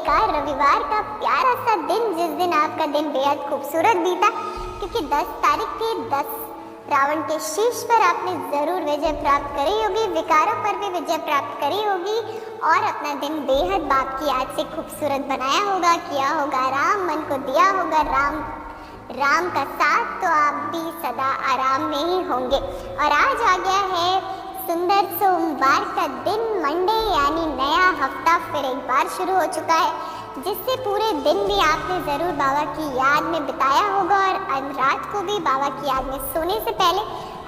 का रविवार का प्यारा सा दिन, जिस दिन आपका दिन बेहद खूबसूरत बीता, क्योंकि 10 तारीख के 10 रावण के शीश पर आपने जरूर विजय प्राप्त करी होगी, विकारों पर भी विजय प्राप्त करी होगी और अपना दिन बेहद बाप की याद से खूबसूरत बनाया होगा, किया होगा राम, मन को दिया होगा राम का साथ, तो आप भी सदा आराम में ही होंगे। और आज आ गया है सुंदर सोमवार का दिन, मंडे, यानी नया हफ्ता फिर एक बार शुरू हो चुका है, जिससे पूरे दिन भी आपने ज़रूर बाबा की याद में बिताया होगा और रात को भी बाबा की याद में सोने से पहले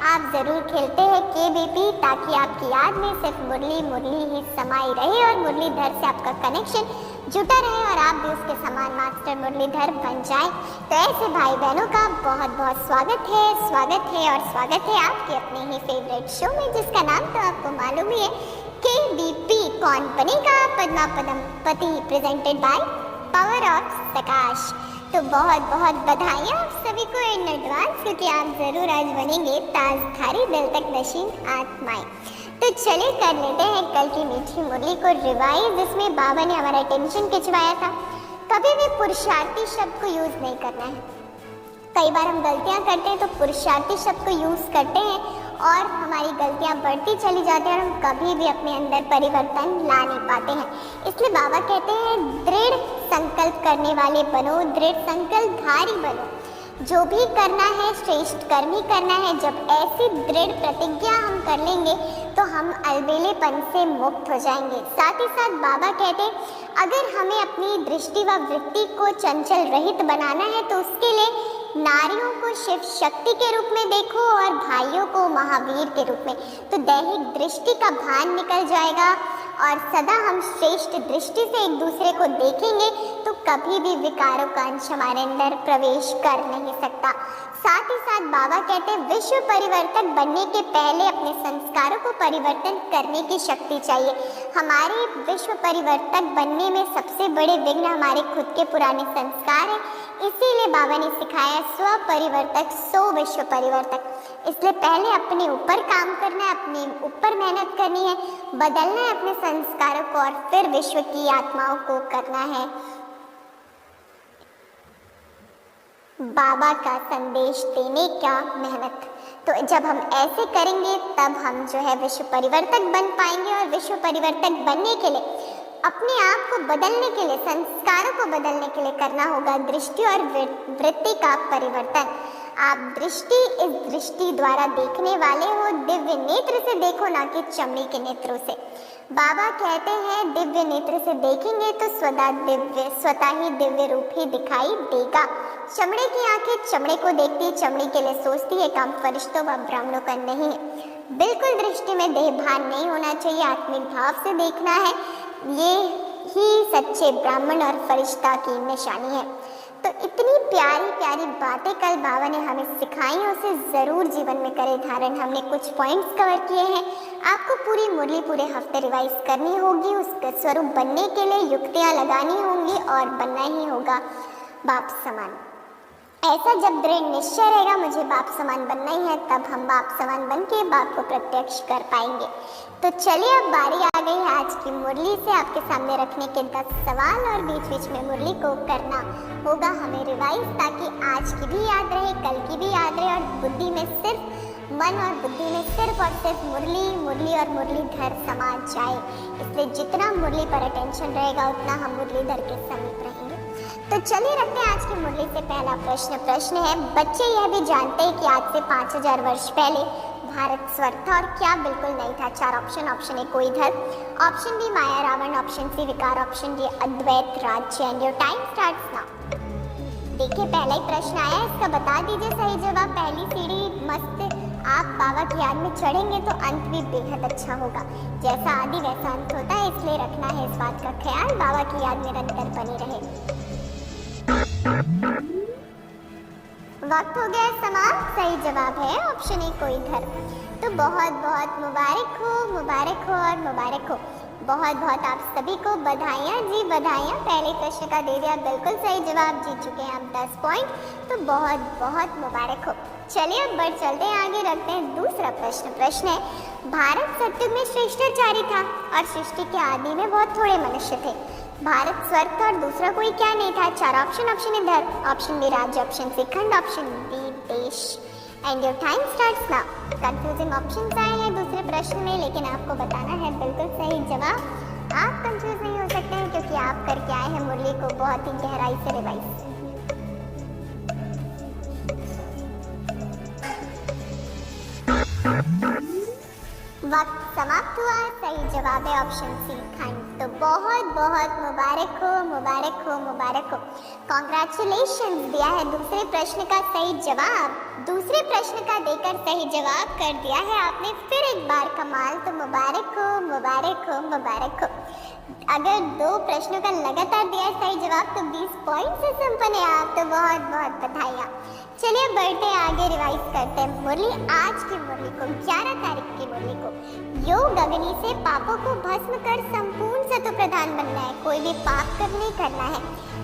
आप ज़रूर खेलते हैं KBP, ताकि आपकी याद में सिर्फ मुरली ही समाई रहे और मुरलीधर से आपका कनेक्शन जुटा रहे और आप भी उसके समान मास्टर मुरलीधर बन जाएं। तो ऐसे भाई बहनों का बहुत बहुत स्वागत है और स्वागत है आपके अपने ही फेवरेट शो में, जिसका नाम तो आपको मालूम ही है, KBP, कौन बनेगा Padma Padmapati, presented by power of Prakash. तो बहुत बहुत बधाइयाँ आप सभी को इन एडवांस, क्योंकि आप ज़रूर आज बनेंगे ताजधारी, दिल तक नशीन आत्माएं। तो चलिए कर लेते हैं कल की मीठी मुरली को रिवाइज, जिसमें बाबा ने हमारा टेंशन खिंचवाया था। कभी भी पुरुषार्थी शब्द को यूज़ नहीं करना है। कई बार हम गलतियाँ करते हैं तो पुरुषार्थी शब्द को यूज़ करते हैं और हमारी गलतियाँ बढ़ती चली जाती हैं और हम कभी भी अपने अंदर परिवर्तन ला नहीं पाते हैं। इसलिए बाबा कहते हैं दृढ़ संकल्प करने वाले बनो, दृढ़ संकल्पधारी बनो, जो भी करना है श्रेष्ठ कर्म ही करना है। जब ऐसी दृढ़ प्रतिज्ञा हम कर लेंगे तो हम अलबेलेपन से मुक्त हो जाएंगे। साथ ही साथ बाबा कहते हैं अगर हमें अपनी दृष्टि व वृत्ति को चंचल रहित बनाना है तो उसके लिए नारियों को शिव शक्ति के रूप में देखो और भाइयों को महावीर के रूप में, तो दैहिक दृष्टि का भान निकल जाएगा और सदा हम श्रेष्ठ दृष्टि से एक दूसरे को देखेंगे तो कभी भी विकारों का अंश हमारे अंदर प्रवेश कर नहीं सकता। साथ ही साथ बाबा कहते हैं विश्व परिवर्तक बनने के पहले अपने संस्कारों को परिवर्तन करने की शक्ति चाहिए। हमारे विश्व परिवर्तक बनने में सबसे बड़े विघ्न हमारे खुद के पुराने संस्कार हैं। इसीलिए बाबा ने सिखाया स्व परिवर्तक सो विश्व परिवर्तक। इसलिए पहले अपने ऊपर काम करना है, अपने ऊपर मेहनत करनी है, बदलना है अपने संस्कारों को और फिर विश्व की आत्माओं को करना है बाबा का संदेश देने का मेहनत। तो जब हम ऐसे करेंगे तब हम जो है विश्व परिवर्तक बन पाएंगे और विश्व परिवर्तक बनने के लिए अपने आप को बदलने के लिए, संस्कारों को बदलने के लिए करना होगा दृष्टि और वृत्ति का परिवर्तन। आप इस दृष्टि द्वारा देखने वाले हो, दिव्य नेत्र से देखो, ना कि चमड़ी के नेत्रों से। बाबा कहते हैं दिव्य नेत्र से देखेंगे तो स्वतः ही दिव्य रूप ही दिखाई देगा। चमड़े की आंखें चमड़े को देखती, चमड़ी के लिए सोचती है, काम फरिश्तों व ब्राह्मणों का नहीं है। बिल्कुल दृष्टि में देहभान नहीं होना चाहिए, आत्मिक भाव से देखना है। ये ही सच्चे ब्राह्मण और फरिश्ता की निशानी है। तो इतनी प्यारी प्यारी बातें कल बाबा ने हमें सिखाई, उसे ज़रूर जीवन में करें धारण। हमने कुछ पॉइंट्स कवर किए हैं, आपको पूरी मुरली पूरे हफ्ते रिवाइज करनी होगी, उसका स्वरूप बनने के लिए युक्तियाँ लगानी होंगी और बनना ही होगा बाप समान। ऐसा जब दृढ़ निश्चय रहेगा मुझे बाप समान बनना ही है, तब हम बाप समान बन के बाप को प्रत्यक्ष कर पाएंगे। तो चलिए अब बारी आ गई है आज की मुरली से आपके सामने रखने के 10 सवाल और बीच बीच में मुरली को करना होगा हमें रिवाइज, ताकि आज की भी याद रहे, कल की भी याद रहे और बुद्धि में सिर्फ मन और बुद्धि में सिर्फ और सिर्फ मुरली और मुरलीधर समा जाए। इसलिए जितना मुरली पर अटेंशन रहेगा उतना हम मुरलीधर के समीप रहेंगे। तो चलिए रखते हैं आज की मुरली से पहला प्रश्न है, बच्चे यह भी जानते हैं कि आज से 5000 वर्ष पहले भारत स्वर्ग था और क्या बिल्कुल नहीं था। 4 ऑप्शन। ऑप्शन ए कोई धर्म, ऑप्शन बी माया रावण, ऑप्शन सी विकार, ऑप्शन डी अद्वैत राज्य। And your time starts now. देखिए पहला ही प्रश्न आया है, इसका बता दीजिए सही जवाब। पहली सीढ़ी मस्त, आप बाबा की याद में चढ़ेंगे तो अंत भी बेहद अच्छा होगा। जैसा आदि वैसा अंत होता है, इसलिए रखना है इस बात का ख्याल, बाबा की याद निरंतर बनी रहे। वक्त हो गया समाप्त। सही जवाब है ऑप्शन ए कोई धर्म। तो बहुत बहुत मुबारक हो और मुबारक हो। बहुत बहुत आप सभी को बधाइयाँ जी, बधाइयाँ। पहले प्रश्न का दे दिया बिल्कुल सही जवाब, जीत चुके हैं आप 10 पॉइंट। तो बहुत बहुत मुबारक हो। चलिए अब बढ़ चलते हैं आगे, रखते हैं दूसरा प्रश्न है, भारत सत्युग में श्रेष्ठाचारी था और सृष्टि के आदि में बहुत थोड़े मनुष्य थे। भारत स्वर्ग था और दूसरा कोई क्या नहीं था। 4 ऑप्शन। ऑप्शन ए धर्म, ऑप्शन बी राज्य, ऑप्शन सी खंड, ऑप्शन डी देश। And your time starts now. Confusing options आए हैं दूसरे प्रश्न में, लेकिन आपको बताना है बिल्कुल सही जवाब। आप कंफ्यूज नहीं हो सकते हैं क्योंकि आप करके आए हैं मुरली को बहुत ही गहराई से रिवाइज। वक्त समाप्त हुआ। सही जवाब है ऑप्शन सी खंड। तो बहुत बहुत मुबारक हो, मुबारक हो, मुबारक हो। कॉन्ग्रेचुलेशन, दिया है दूसरे प्रश्न का सही जवाब। दूसरे प्रश्न का देकर सही जवाब कर दिया है आपने फिर एक बार कमाल। तो मुबारक हो, मुबारक हो, मुबारक हो। अगर 2 प्रश्नों का लगातार दिया सही जवाब तो 20 पॉइंट से संपन्न है आप। तो बहुत बहुत बधाइयाँ। चलिए बढ़ते आगे, रिवाइज करते हैं मुरली। आज की मुरली को 11 तारीख की मुरली को योग अग्नि से पापों को भस्म कर संपूर्ण सत्व प्रधान बनना है। कोई भी पाप कर नहीं करना है।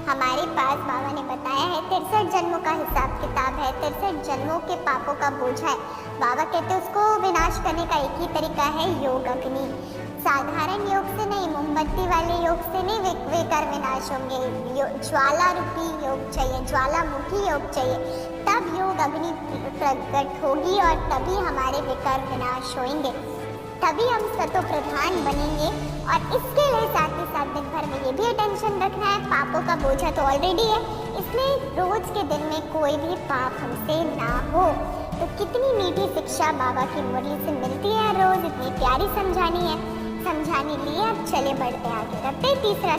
हमारे पास बाबा ने बताया है 63 जन्मों का हिसाब किताब है, 63 जन्मों के पापों का बोझ है। बाबा कहते हैं उसको विनाश करने का एक ही तरीका है योग अग्नि। साधारण योग से नहीं, मोमबत्ती वाले योग से नहीं विकार विनाश होंगे। ज्वाला रूपी योग चाहिए, ज्वालामुखी योग चाहिए, तब योग अग्नि प्रकट होगी और तभी हमारे विकार विनाश होंगे, तभी हम सतो प्रधान बनेंगे। और इसके लिए साथ ही साथ दिन भर में ये भी अटेंशन रखना है, पापों का बोझा तो ऑलरेडी है, इसमें रोज के दिन में कोई भी पाप हमसे ना हो। तो कितनी मीठी शिक्षा बाबा की मुरली से मिलती है रोज, इतनी प्यारी समझाने लिए। अब चले बढ़ते आगे, रखते हैं तीसरा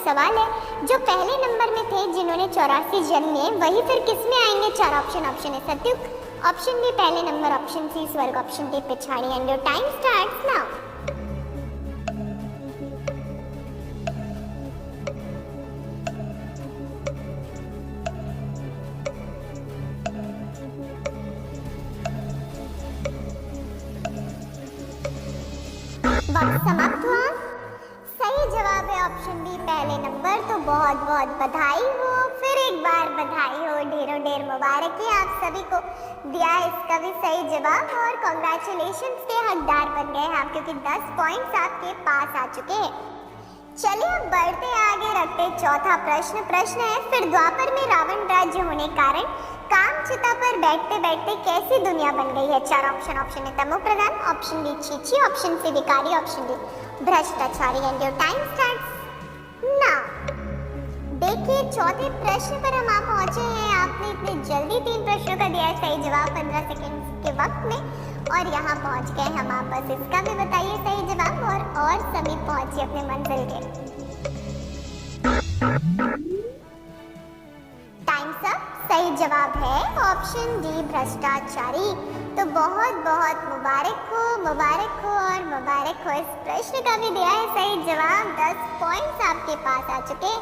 सवाल है जो पहले नंबर में थे जिन्होंने 84 जन्म लिए, वही फिर किस में आएंगे? 4 ऑप्शन। ऑप्शन ए सतयुग, ऑप्शन बी पहले नंबर, ऑप्शन सी स्वर्ग, ऑप्शन डी पिछाड़ी। And your time starts now. वक्त समाप्त हुआ। सही जवाब है ऑप्शन बी पहले नंबर। तो बहुत बहुत बधाई हो, फिर एक बार बधाई हो, ढेरों ढेर मुबारक है आप सभी को। दिया है इसका भी सही जवाब और कॉन्ग्रेचुलेशन के हकदार बन गए आप, क्योंकि 10 पॉइंट्स आपके पास आ चुके हैं। चलिए अब बढ़ते आगे, रखते चौथा प्रश्न है फिर द्वापर में रावण राज्य होने कारण कामचिता पर बैठते बैठते कैसी दुनिया बन गई है? 4 ऑप्शन। ऑप्शन ए तमो प्रधान, ऑप्शन बी छीछी, ऑप्शन सी विकारी, ऑप्शन डी भ्रष्टाचारी। And your time starts now. देखिए चौथे प्रश्न पर हम आप पहुंचे हैं। आपने इतने जल्दी 3 प्रश्नों का दिया है सही जवाब 15 सेकंड के वक्त में, और यहाँ पहुंच गए हम आप। बस इसका भी बताइए सही जवाब और समीप पहुंचिए अपने मंजिल के। Times up. सही जवाब है ऑप्शन डी भ्रष्टाचारी। तो बहुत बहुत मुबारक हो, मुबारक हो और मुबारक हो। इस प्रश्न का भी दिया है सही जवाब। 10 पॉइंट्स आपके पास आ चुके।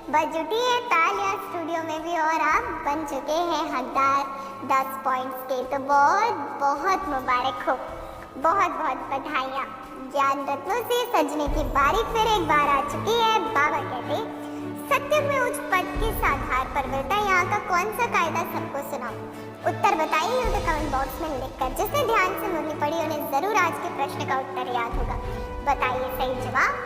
बज उठी है तालियां स्टूडियो में भी और आप बन चुके हैं हकदार 10 पॉइंट्स के। तो बहुत बहुत मुबारक हो, बहुत बहुत बधाइयाँ। ज्ञान रत्नों से सजने की बारी फिर एक बार आ चुकी है। बाबा कहते सत्य में उच्च पद किस आधार पर मिलता है? यहाँ का कौन सा कायदा सबको सुनाओ? उत्तर बताइए मुझे कमेंट बॉक्स में लिखकर। जिसने ध्यान से मुरली पढ़ी उन्हें जरूर आज के प्रश्न का उत्तर याद होगा। बताइए सही जवाब।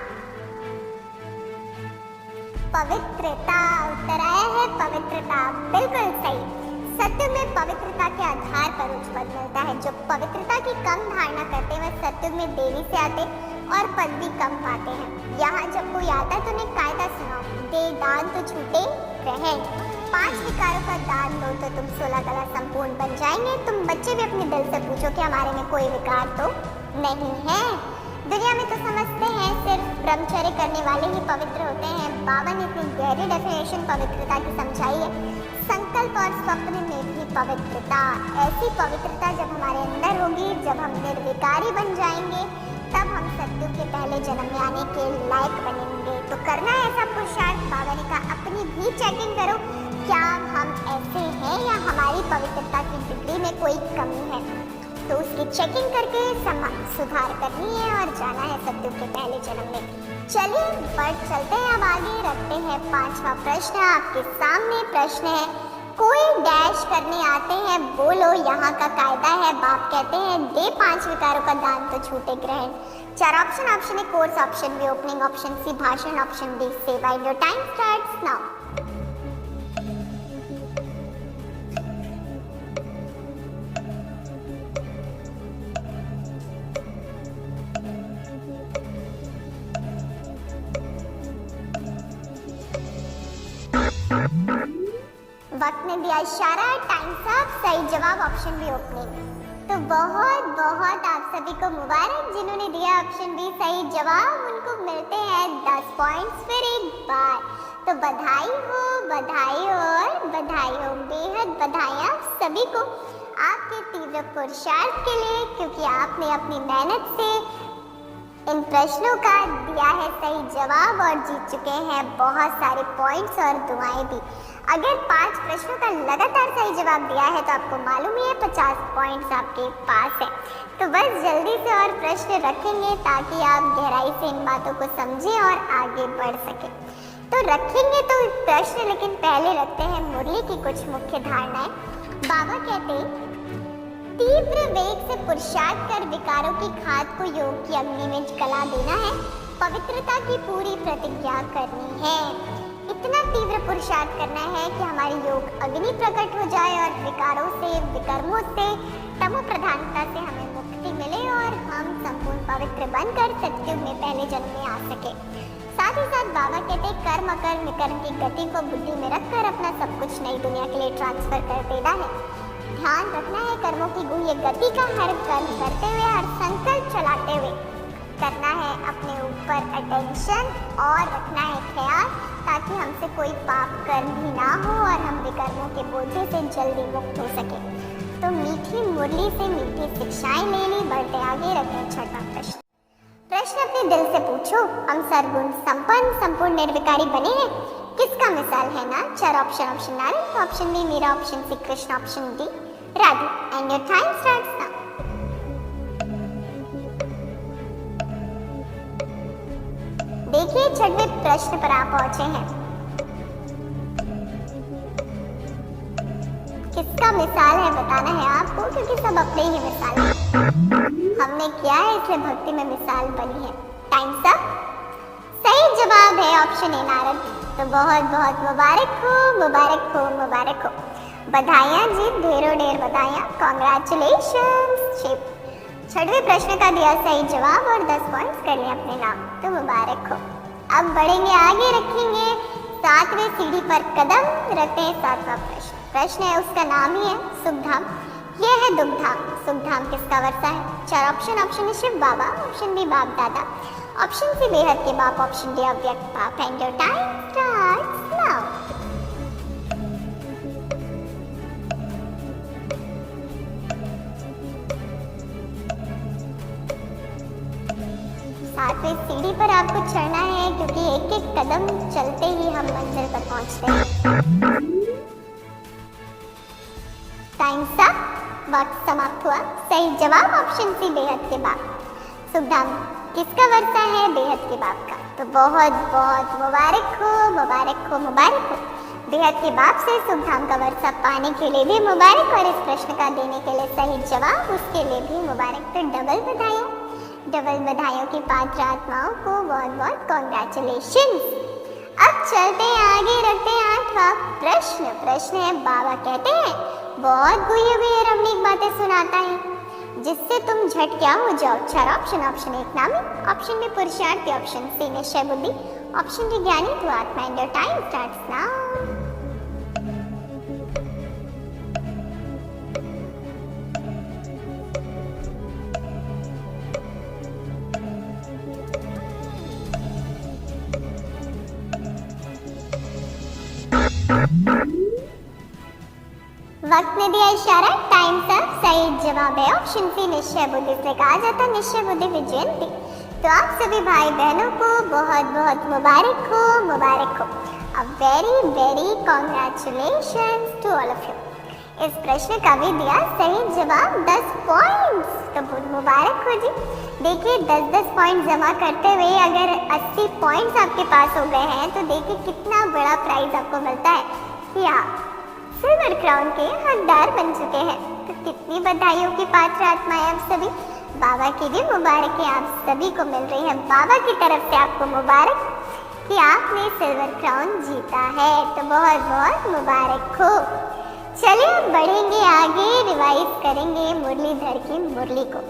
पवित्रता। उत्तर आया है पवित्रता, बिल्कुल सही। सत्य में पवित्रता के आधार पर उच्च पद मिलता है। जो पवित्रता की कम धारणा करते हैं वह सत्य में देवी से आते और पद भी कम पाते हैं। यहाँ जब कोई आता है तो उन्हें कायदा सुनाओ, दे दान तो छूटे रहे। 5 विकारों का दान दो तो तुम 16 कला संपूर्ण बन जाएंगे। तुम बच्चे भी अपने दिल से पूछो कि हमारे में कोई विकार तो नहीं है। दुनिया में तो समझते हैं सिर्फ ब्रह्मचर्य करने वाले ही पवित्र होते हैं। बाबा ने इतनी गहरी डेफिनेशन पवित्रता की समझाई है। संकल्प और स्वप्न में भी पवित्रता। ऐसी पवित्रता जब हमारे अंदर होगी, जब हम निर्विकारी बन जाएंगे, तब हम सत्युग के पहले जन्म में आने के लायक बनेंगे। तो करना है ऐसा पुरुषार्थ। बाबा ने कहा अपनी भी चेकिंग करो, क्या हम ऐसे हैं या हमारी पवित्रता की डिग्री में कोई कमी है। तो उसकी चेकिंग करके सुधार करनी है और जाना है सत्युग के पहले जन्म में। चलिए बढ़ चलते हैं, अब आगे रखते हैं 5वां प्रश्न। आपके सामने प्रश्न है कोई डैश करने आते हैं बोलो यहाँ का कायदा है। बाप कहते हैं दे 5 विकारों का दान तो छूटे ग्रहण। 4 option. Option A course, option B opening, option C भाषण, ऑप्शन डी सेवा। Your time starts now. वक्त ने दिया इशारा, टाइम साफ। सही जवाब ऑप्शन बी ओपनिंग। तो बहुत बहुत आप सभी को मुबारक जिन्होंने दिया ऑप्शन बी सही जवाब। उनको मिलते हैं 10 पॉइंट्स फिर एक बार। तो बधाई हो और बधाई हो, बेहद बधाई आप सभी को आपके तीव्र पुरुषार्थ के लिए, क्योंकि आपने अपनी मेहनत से इन प्रश्नों का दिया है सही जवाब और जीत चुके हैं बहुत सारे पॉइंट्स और दुआएं भी। अगर 5 प्रश्नों का लगातार सही जवाब दिया है तो आपको मालूम ही है 50 पॉइंट्स आपके पास है। तो बस जल्दी से और प्रश्न रखेंगे ताकि आप गहराई से इन बातों को समझें और आगे बढ़ सकें। तो रखेंगे तो प्रश्न, लेकिन पहले रखते हैं मुरली की कुछ मुख्य धारणाएं। बाबा कहते हैं तीव्र वेग से पुरुषार्थ कर विकारों की खाद को योग की अग्नि में जला देना है, पवित्रता की पूरी प्रतिज्ञा करनी है। इतना तीव्र पुरुषार्थ करना है कि हमारी योग अग्नि प्रकट हो जाए और विकारों से, विकर्मों से, तमो प्रधानता से हमें मुक्ति मिले और हम संपूर्ण पवित्र बनकर सत्युग में पहले जन्म में आ सके। साथ ही साथ बाबा कहते कर्म अकर्म विकर्म की गति को बुद्धि में रखकर अपना सब कुछ नई दुनिया के लिए ट्रांसफर कर देना है। ध्यान रखना है कर्मों की गुह्य गति का, हर कर्म करते हुए, हर संकल्प चलाते हुए करना है अपने ऊपर अटेंशन और रखना है ख्याल, ताकि हमसे कोई पाप कर्म भी ना हो और हम विकर्मों के बोझे से जल्दी मुक्त हो सके। तो मीठी मुरली से मीठी शिक्षाएं ले ली। बढ़ते आगे, रखते हैं 6वां प्रश्न। प्रश्न अपने दिल से पूछो, हम सर्वगुण संपन्न संपूर्ण निर्विकारी बने हैं, किसका मिसाल है ना? 4 option. Option Narayan, option B Meera, option C Krishna, option D Radhe. And your time starts now. देखिए 6वें प्रश्न पर आप पहुंचे हैं। किसका मिसाल है बताना है आपको, क्योंकि सब अपने ही मिसाल है। हमने किया है इसलिए भक्ति में मिसाल बनी है। टाइम सब सही जवाब है ऑप्शन ए नारद। तो बहुत बहुत मुबारक हो, मुबारक हो, मुबारक हो। बधाइयाँ जी, ढेरों ढेर बधाइयाँ, कॉन्ग्रेचुलेशंस। 6वें प्रश्न का दिया सही जवाब और 10 पॉइंट्स कर लिए अपने नाम। तो मुबारक हो। अब बढ़ेंगे आगे, रखेंगे 7वें सीढ़ी पर कदम, रखते हैं 7वां प्रश्न। प्रश्न है, उसका नाम ही है सुखधाम। यह है दुखधाम। सुखधाम किसका वर्षा है? 4 option. Option A Shiv Baba, option B Bap Dada, option C बेहद के बाप, ऑप्शन डी अव्यक्त बाप। And your time starts now. 7वें सीढ़ी पर आपको चढ़ना है, क्योंकि एक एक कदम चलते ही हम मंजिल पर पहुंचते हैं। टाइम सब, वक्त समाप्त हुआ। सही जवाब ऑप्शन सी बेहद के बाप। सुखधाम किसका वर्षा है? बेहद के बाप का। तो बहुत बहुत मुबारक हो, मुबारक हो, मुबारक हो। बेहद के बाप से सुखधाम का वर्षा पाने के लिए भी मुबारक, और इस प्रश्न का देने के लिए सही जवाब उसके लिए भी मुबारक। तो डबल बधाइयाँ, डबल बधाइयों की पात्र आत्माओं को बहुत बहुत कॉन्ग्रेचुलेशंस। अब चलते हैं आगे, रखते हैं 8वां प्रश्न। प्रश्न है, बाबा कहते हैं बहुत गुह्य गुह्य रमणीक बातें सुनाता है, जिससे तुम झट क्या हो जाओ। 4 ऑप्शन। ऑप्शन एक नामी, ऑप्शन बी पुरुषार्थी, ऑप्शन सी निश्चय बुद्धि, ऑप्शन डी ज्ञानी तू आत्मा। And your time starts now. वक्त ने दिया इशारा, टाइम सब। सही जवाब है ऑप्शन सी निश्चय बुद्धि। से कहा जाता है निश्चय बुद्धि विजयंती। तो आप सभी भाई बहनों को बहुत बहुत मुबारक हो, मुबारक हो। A very very congratulations to all of you. इस प्रश्न का भी दिया सही जवाब 10 पॉइंट्स। तो बहुत मुबारक हो जी। देखिए 10-10 पॉइंट जमा करते हुए अगर 80 पॉइंट्स आपके पास हो गए हैं, तो देखिए कितना बड़ा प्राइज आपको मिलता है। या सिल्वर क्राउन के हकदार बन चुके हैं। तो कितनी बधाइयों की पात्र आत्माएं आप सभी। बाबा की भी मुबारक है आप सभी को मिल रही है। बाबा की तरफ से आपको मुबारक कि आपने सिल्वर क्राउन जीता है। तो बहुत बहुत मुबारक हो। चलिए अब बढ़ेंगे आगे, रिवाइज करेंगे मुरलीधर की मुरली को।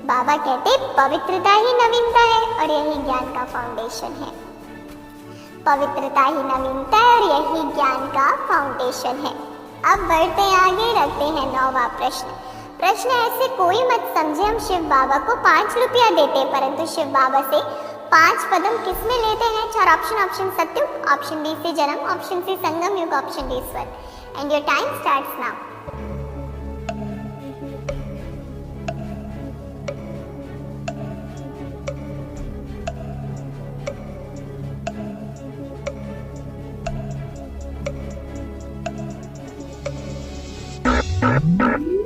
बाबा कहते पवित्रता ही नवीनता है और यही ज्ञान का फाउंडेशन है। पवित्रता ही नवीनता है और यही ज्ञान का फाउंडेशन है। अब बढ़ते आगे, रखते हैं 9वां प्रश्न। प्रश्न ऐसे कोई मत समझे हम शिव बाबा को 5 रुपया देते, परंतु शिव बाबा से 5 पदम किस में लेते हैं? 4 ऑप्शन सत्युग, ऑप्शन बी से जन्म, ऑप्शन सी संगम युग, ऑप्शन डी स्वर। And your time starts now.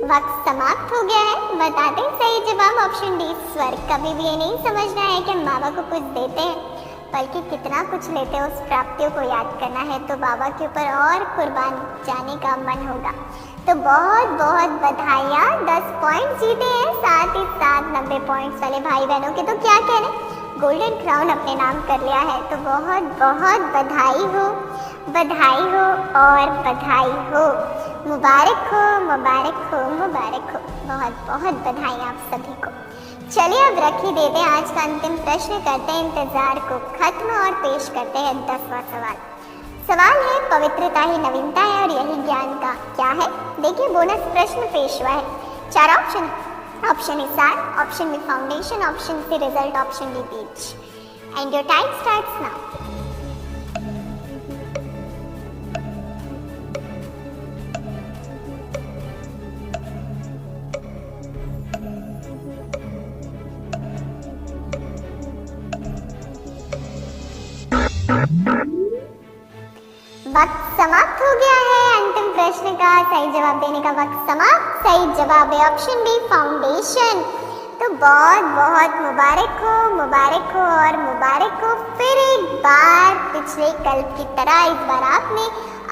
वक्त समाप्त हो गया है। बताते सही जवाब ऑप्शन डी स्वर। कभी भी ये नहीं समझना है कि हम बाबा को कुछ देते हैं, बल्कि कितना कुछ लेते हैं उस प्राप्तियों को याद करना है। तो बाबा के ऊपर और कुर्बान जाने का मन होगा। तो बहुत बहुत बधाइयाँ, 10 पॉइंट जीते हैं, साथ ही साथ 90 पॉइंट्स वाले भाई बहनों के तो क्या कहने, गोल्डन क्राउन अपने नाम कर लिया है। तो बहुत बहुत बधाई हो, बधाई हो और बधाई हो। मुबारक हो, मुबारक हो, मुबारक हो। बहुत बहुत बधाई आप सभी को। चलिए अब रख ही देते हैं आज का अंतिम प्रश्न, करते हैं इंतजार को खत्म और पेश करते हैं 10वां सवाल। सवाल है पवित्रता ही नवीनता है और यही ज्ञान का क्या है? देखिए बोनस प्रश्न पेश हुआ है। 4 ऑप्शन, ऑप्शन ए सार, option B foundation, option C result, option D beach. And your time starts now. वक्त समाप्त हो गया है। अंतिम प्रश्न का सही जवाब देने का वक्त समाप्त। सही जवाब है ऑप्शन डी फाउंडेशन। तो बहुत बहुत मुबारक हो, मुबारक हो और मुबारक हो। फिर एक बार पिछले कल की तरह इस बार आपने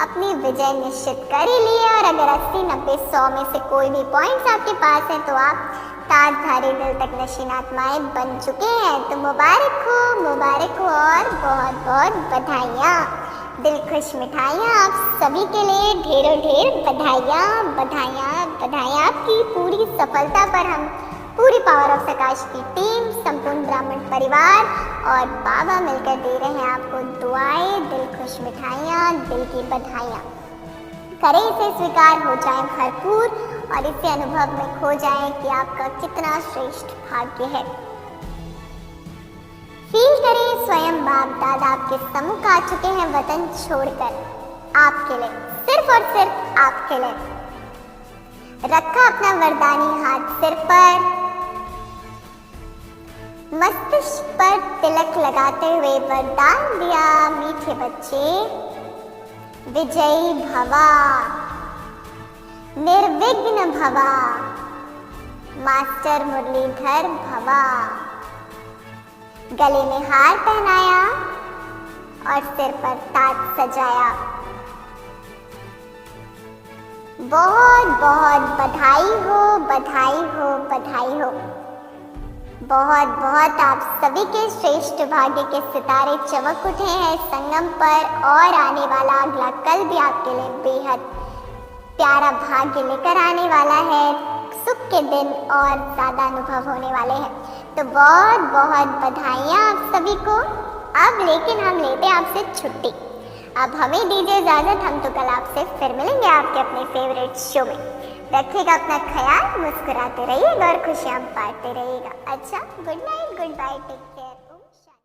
अपनी विजय निश्चित कर ही ली है। और अगर 80, 90, 100 में से कोई भी पॉइंट्स आपके पास हैं तो आप ताजधारी दिल तक नशीन आत्माएं बन चुके हैं। तो मुबारक हो, मुबारक हो और बहुत बहुत बधाइयाँ, दिल खुश मिठाइयाँ आप सभी के लिए। ढेरों ढेर बधाइयाँ, बधाइयाँ, बधाइयाँ। आपकी पूरी सफलता पर हम पूरी पावर ऑफ प्रकाश की टीम, संपूर्ण ब्राह्मण परिवार और बाबा मिलकर दे रहे हैं आपको दुआएं, दिल खुश मिठाइयाँ, दिल की बधाइयाँ। करें इसे स्वीकार, हो जाए भरपूर और इसे अनुभव में खो जाए कि आपका कितना श्रेष्ठ भाग्य है। फील करें स्वयं बाप दादा आपके सम्मुख आ चुके हैं वतन छोड़कर, आपके लिए, सिर्फ और सिर्फ आपके लिए। रखा अपना वरदानी हाथ सिर पर, मस्तिष्क पर तिलक लगाते हुए वरदान दिया, मीठे बच्चे विजयी भवा, निर्विघ्न भवा, मास्टर मुरलीधर भवा। गले में हार पहनाया और सिर पर ताज सजाया। बहुत बहुत बधाई हो, बधाई हो, बधाई हो। बहुत बहुत आप सभी के श्रेष्ठ भाग्य के सितारे चमक उठे हैं संगम पर और आने वाला अगला कल भी आपके लिए बेहद प्यारा भाग्य लेकर आने वाला है। सुख के दिन और ज़्यादा अनुभव होने वाले हैं। तो बहुत बहुत बधाइयाँ आप सभी को। अब लेकिन हम लेते हैं आपसे छुट्टी। अब हमें दीजिए इजाज़त, हम तो कल आपसे फिर मिलेंगे आपके अपने फेवरेट शो में। रखिएगा अपना ख्याल, मुस्कुराते रहिएगा और खुशियाँ बांटते रहिएगा। अच्छा, good night, good bye, take